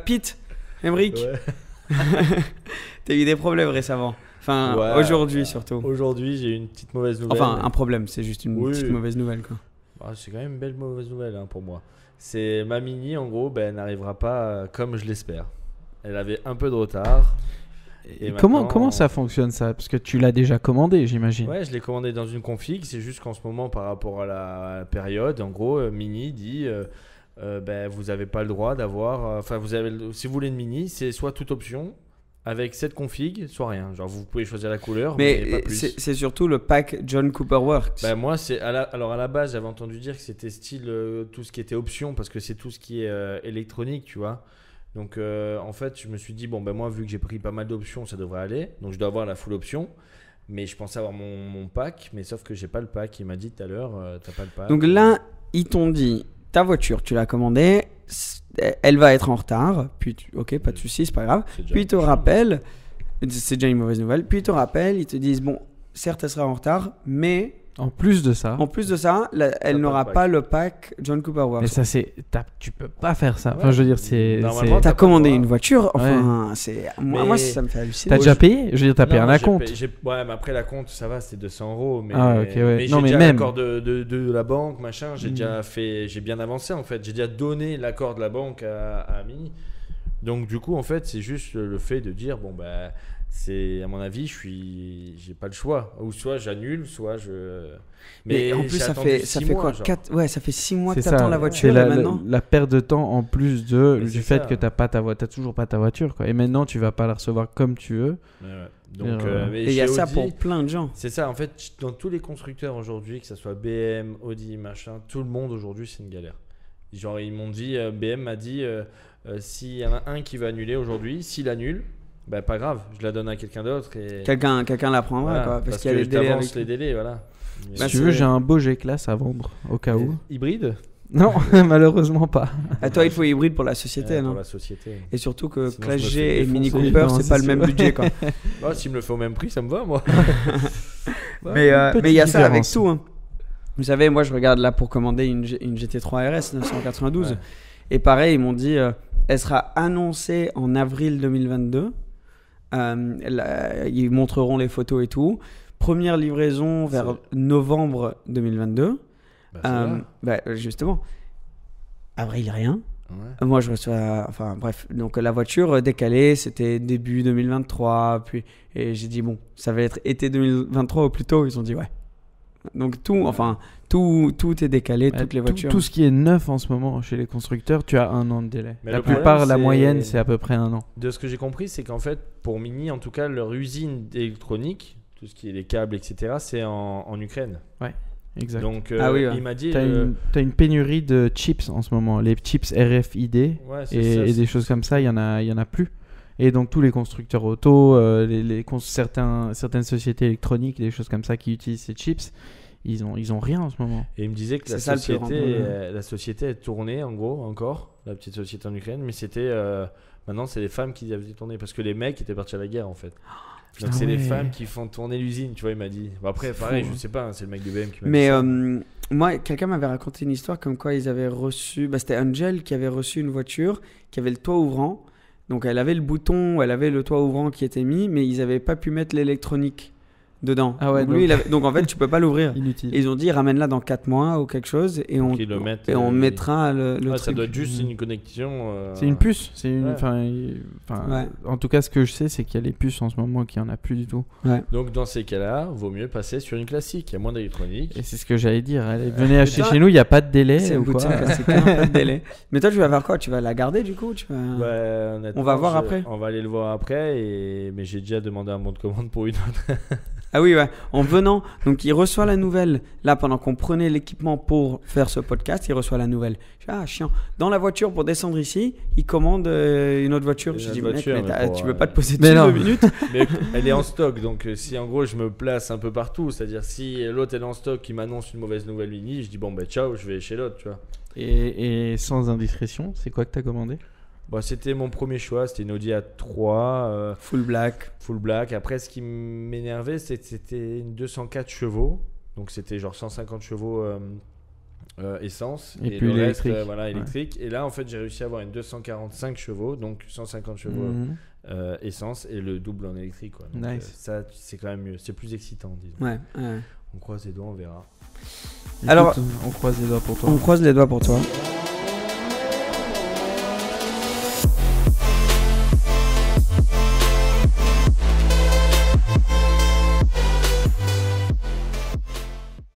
Pete, Emric, Ouais. t'as eu des problèmes récemment. Enfin, Ouais, aujourd'hui surtout. Aujourd'hui, j'ai eu une petite mauvaise nouvelle. Enfin, un problème, c'est juste une Oui. petite mauvaise nouvelle, quoi. C'est quand même une belle mauvaise nouvelle pour moi. C'est ma Mini, en gros, elle n'arrivera pas comme je l'espère. Elle avait un peu de retard. Et Comment maintenant, ça fonctionne ça? Parce que tu l'as déjà commandé, j'imagine. Ouais, je l'ai commandé dans une config. C'est juste qu'en ce moment, par rapport à la période, en gros, Mini dit vous n'avez pas le droit d'avoir. Si vous voulez une Mini, c'est soit toute option avec cette config, soit rien. Genre, vous pouvez choisir la couleur, mais pas plus. c'est surtout le pack John Cooper Works. Moi, alors à la base, j'avais entendu dire que c'était style tout ce qui était option parce que c'est tout ce qui est électronique, tu vois. Donc en fait, je me suis dit moi, vu que j'ai pris pas mal d'options, ça devrait aller. Donc je dois avoir la full option. Mais je pensais avoir mon pack, mais sauf que j'ai pas le pack. Il m'a dit tout à l'heure, t'as pas le pack. Donc là, ils t'ont dit, ta voiture, tu l'as commandée, elle va être en retard. Puis, ok, pas de souci, c'est pas grave. Puis ils te rappellent, c'est déjà une mauvaise nouvelle. Puis ils te rappellent, ils te disent, bon, certes, elle sera en retard, mais En plus de ça. Elle n'aura pas le pack John Cooper Works. Mais ça, tu peux pas faire ça. Ouais. Enfin, je veux dire, c'est. Normalement, T'as pas commandé le droit. une voiture, enfin, Mais- moi, ça me fait halluciner. T'as déjà payé? Je veux dire, t'as payé un Non, acompte. Ouais, mais après la compte, ça va, c'est 200 €. Mais, Ah, ok, ouais. mais Non, j'ai mais déjà même. l'accord de la banque, machin. J'ai déjà fait, j'ai bien avancé en fait. J'ai déjà donné l'accord de la banque à Mini. Donc du coup, en fait, c'est juste le fait de dire c'est à mon avis, j'ai pas le choix. Ou soit j'annule, soit je. Mais en plus, j'ai ça attendu fait 6 quoi mois, genre. Ouais, ça fait 6 mois que C'est t'attends ça. la voiture C'est et maintenant. la perte de temps en plus Mais du c'est fait ça. que t'as toujours pas ta voiture, quoi. Et maintenant, tu vas pas la recevoir comme tu veux. Ouais. Donc, mais Et il y a chez ça Audi, pour plein de gens. C'est ça, en fait, dans tous les constructeurs aujourd'hui, que ce soit BM, Audi, machin, tout le monde aujourd'hui, c'est une galère. Genre, ils m'ont dit, BM m'a dit, s'il y en a un qui veut annuler aujourd'hui, s'il annule, pas grave, je la donne à quelqu'un d'autre. Et Quelqu'un la prendra, voilà, quoi, parce qu'il y a que les je délais. t'avance les délais, voilà. Bah, Si tu veux, j'ai un beau G-Class à vendre, au cas où. Hybride Non, malheureusement pas. À toi, il faut hybride pour la société, non? pour la société. Et surtout que Sinon, Classe je me G fais et Mini défoncer. Cooper, Non, c'est c'est pas le même sûr. budget, quoi. S'il me le fait au même prix, ça me va, moi. Mais il y a ça avec différence. tout, hein. Vous savez, moi, je regarde là pour commander une GT3 RS 992. Ouais. Et pareil, ils m'ont dit, elle sera annoncée en avril 2022. Ils montreront les photos et tout. Première livraison vers novembre 2022. Justement, avril, rien. Ouais. Moi, je reçois. Enfin, bref. Donc, la voiture décalée, c'était début 2023. Et j'ai dit, bon, ça va être été 2023 au plus tôt. Ils ont dit, ouais. Donc, tout est décalé, toutes les voitures. Tout ce qui est neuf en ce moment chez les constructeurs, tu as 1 an de délai. Mais La le problème, plupart, la c'est- moyenne, c'est à peu près 1 an. De ce que j'ai compris, c'est qu'en fait, pour Mini, en tout cas, leur usine d'électronique, tout ce qui est les câbles, etc., c'est en Ukraine. Exact. Donc, Ah oui, ouais. il m'a dit. T'as une pénurie de chips en ce moment. Les chips RFID Ouais, c'est et, ça, et des choses comme ça, il y en a plus. Et donc tous les constructeurs auto, certaines sociétés électroniques, des choses comme ça qui utilisent ces chips, ils ont rien en ce moment. Et il me disait que C'est ça le plus grand problème. la société est tournée, en gros, encore, la petite société en Ukraine, mais c'était. Maintenant, c'est les femmes qui avaient tourné parce que les mecs étaient partis à la guerre, en fait. Donc, c'est les ouais. femmes qui font tourner l'usine, tu vois, il m'a dit. Bon, après, pareil, fou, je sais pas, hein, c'est le mec de BM qui m'a dit. Mais ça. moi, quelqu'un m'avait raconté une histoire comme quoi ils avaient reçu. C'était Angel qui avait reçu une voiture qui avait le toit ouvrant. Donc elle avait le bouton, elle avait le toit ouvrant qui était mis, mais ils n'avaient pas pu mettre l'électronique dedans. Ah ouais, donc, lui, donc en fait, tu peux pas l'ouvrir. Inutile. Et ils ont dit ramène-la dans 4 mois ou quelque chose et on, qu'ils le mettent, on oui. mettra le Ouais, ça truc. doit être juste une connexion. C'est une puce. C'est une. Ouais. Ouais. En tout cas, ce que je sais, c'est qu'il y a les puces en ce moment qui en a plus du tout. Donc, dans ces cas-là, vaut mieux passer sur une classique. Il y a moins d'électronique. Et c'est ce que j'allais dire. Allez, venez acheter chez nous, il n'y a pas de délai C'est ou une quoi. boutique classique, pas de délai. Mais toi, tu vas faire quoi? Tu vas la garder du coup? Ouais, honnêtement, On va voir après. On va aller le voir après. Mais j'ai déjà demandé un bon de commande pour une autre. Ah oui, ouais. En venant, donc il reçoit la nouvelle. Là, pendant qu'on prenait l'équipement pour faire ce podcast, il reçoit la nouvelle. Je dis, ah, chiant. Dans la voiture, pour descendre ici, il commande une autre voiture. Une Je autre dis, voiture, mec, mais pour, tu veux pas te poser mais dessus non. 2 minutes? Mais elle est en stock. Donc, si en gros, je me place un peu partout, c'est-à-dire si l'autre est en stock qui m'annonce une mauvaise nouvelle Mini, je dis, bon, ciao, je vais chez l'autre, tu vois. Et sans indiscrétion, c'est quoi que tu as commandé? Bon, c'était mon premier choix. C'était une Audi A3. Full black. Full black. Après, ce qui m'énervait, c'est que c'était une 204 chevaux. Donc, c'était genre 150 chevaux essence Et et puis le reste l'électrique. voilà, électrique. Et là, en fait, j'ai réussi à avoir une 245 chevaux, donc 150 chevaux Mhm. essence et le double en électrique. Quoi. Donc, Nice. ça, c'est quand même mieux. C'est plus excitant, disons. Ouais, ouais. On croise les doigts, on verra. Alors- Écoute, on croise les doigts pour toi. On croise les doigts pour toi.